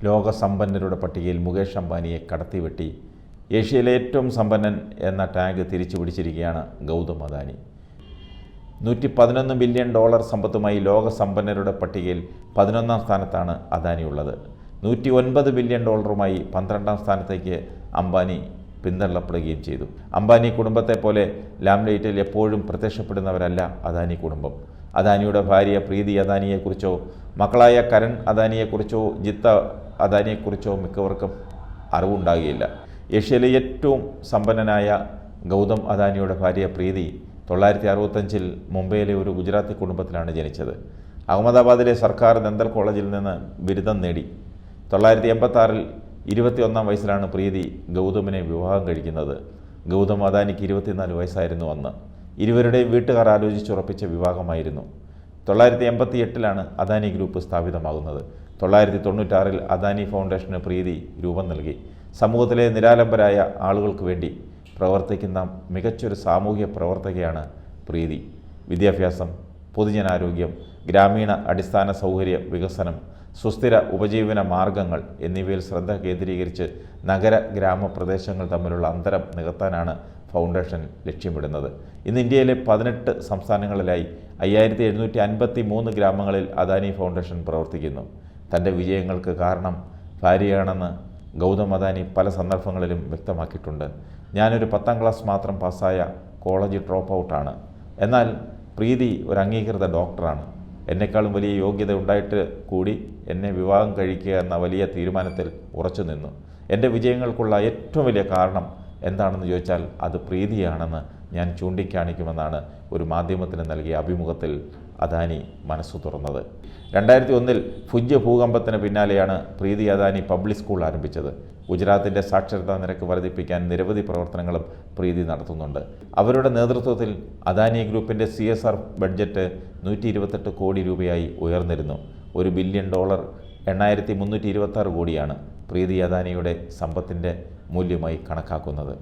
ലോകസമ്പന്നരുടെ പട്ടികയിൽ മുകേഷ് അംബാനിയെ കടത്തിവെട്ടി ഏഷ്യയിലെ ഏറ്റവും സമ്പന്നൻ എന്ന ടാഗ് തിരിച്ചു പിടിച്ചിരിക്കുകയാണ് ഗൗതം അദാനി. $111 ബില്യൺ സമ്പത്തുമായി ലോകസമ്പന്നരുടെ പട്ടികയിൽ 11ാം സ്ഥാനത്താണ് അദാനിയുള്ളത്. $109 ബില്യൺ 12ാം സ്ഥാനത്തേക്ക് അംബാനി പിന്തള്ളപ്പെടുകയും ചെയ്തു. അംബാനി കുടുംബത്തെ പോലെ ലാംലൈറ്റിൽ എപ്പോഴും പ്രത്യക്ഷപ്പെടുന്നവരല്ല അദാനി കുടുംബം. അദാനിയുടെ ഭാര്യ പ്രീതി അദാനിയെക്കുറിച്ചോ മക്കളായ കരൺ അദാനിയെക്കുറിച്ചോ ജിത്ത അദാനിയെക്കുറിച്ചോ മിക്കവർക്കും അറിവുണ്ടാകുകയില്ല. ഏഷ്യയിലെ ഏറ്റവും സമ്പന്നനായ ഗൗതം അദാനിയുടെ ഭാര്യ പ്രീതി 1965 മുംബൈയിലെ ഒരു ഗുജറാത്തി കുടുംബത്തിലാണ് ജനിച്ചത്. അഹമ്മദാബാദിലെ സർക്കാർ ദന്തൽ കോളേജിൽ നിന്ന് ബിരുദം നേടി. 1986 21ാം വയസ്സിലാണ് പ്രീതി ഗൗതമിനെ വിവാഹം കഴിക്കുന്നത്. ഗൗതം അദാനിക്ക് 24 വയസ്സായിരുന്നു അന്ന്. ഇരുവരുടെയും വീട്ടുകാർ ആലോചിച്ചുറപ്പിച്ച വിവാഹമായിരുന്നു. 1988 അദാനി ഗ്രൂപ്പ് സ്ഥാപിതമാകുന്നത്. 1996 അദാനി ഫൗണ്ടേഷന് പ്രീതി രൂപം നൽകി. സമൂഹത്തിലെ നിരാലംബരായ ആളുകൾക്ക് വേണ്ടി പ്രവർത്തിക്കുന്ന മികച്ചൊരു സാമൂഹ്യ പ്രവർത്തകയാണ് പ്രീതി. വിദ്യാഭ്യാസം, പൊതുജനാരോഗ്യം, ഗ്രാമീണ അടിസ്ഥാന സൗകര്യ വികസനം, സുസ്ഥിര ഉപജീവന മാർഗങ്ങൾ എന്നിവയിൽ ശ്രദ്ധ കേന്ദ്രീകരിച്ച് നഗര ഗ്രാമപ്രദേശങ്ങൾ തമ്മിലുള്ള അന്തരം നികത്താനാണ് ഫൗണ്ടേഷൻ ലക്ഷ്യമിടുന്നത്. ഇന്ന് ഇന്ത്യയിലെ 18 സംസ്ഥാനങ്ങളിലായി 5753 ഗ്രാമങ്ങളിൽ അദാനി ഫൗണ്ടേഷൻ പ്രവർത്തിക്കുന്നു. തൻ്റെ വിജയങ്ങൾക്ക് കാരണം ഭാര്യയാണെന്ന് ഗൗതം അദാനി പല സന്ദർഭങ്ങളിലും വ്യക്തമാക്കിയിട്ടുണ്ട്. ഞാനൊരു 10ാം ക്ലാസ് മാത്രം പാസ്സായ കോളേജ് ഡ്രോപ്പ് ഔട്ടാണ്. എന്നാൽ പ്രീതി ഒരു അംഗീകൃത ഡോക്ടറാണ്. എന്നെക്കാളും വലിയ യോഗ്യത ഉണ്ടായിട്ട് കൂടി എന്നെ വിവാഹം കഴിക്കുക എന്ന വലിയ തീരുമാനത്തിൽ ഉറച്ചു നിന്നു. എൻ്റെ വിജയങ്ങൾക്കുള്ള ഏറ്റവും വലിയ കാരണം എന്താണെന്ന് ചോദിച്ചാൽ അത് പ്രീതിയാണെന്ന് ഞാൻ ചൂണ്ടിക്കാണിക്കുമെന്നാണ് ഒരു മാധ്യമത്തിന് നൽകിയ അഭിമുഖത്തിൽ അദാനി മനസ്സു തുറന്നത്. 2001 ഭുജ് ഭൂകമ്പത്തിന് പിന്നാലെയാണ് പ്രീതി അദാനി പബ്ലിക് സ്കൂൾ ആരംഭിച്ചത്. ഗുജറാത്തിൻ്റെ സാക്ഷരതാ നിരക്ക് വർദ്ധിപ്പിക്കാൻ നിരവധി പ്രവർത്തനങ്ങളും പ്രീതി നടത്തുന്നുണ്ട്. അവരുടെ നേതൃത്വത്തിൽ അദാനി ഗ്രൂപ്പിൻ്റെ CSR ബഡ്ജറ്റ് 128 കോടി രൂപയായി ഉയർന്നിരുന്നു. $1 ബില്യൺ 8326 കോടിയാണ് പ്രീതി അദാനിയുടെ സമ്പത്തിൻ്റെ മൂല്യമായി കണക്കാക്കുന്നത്.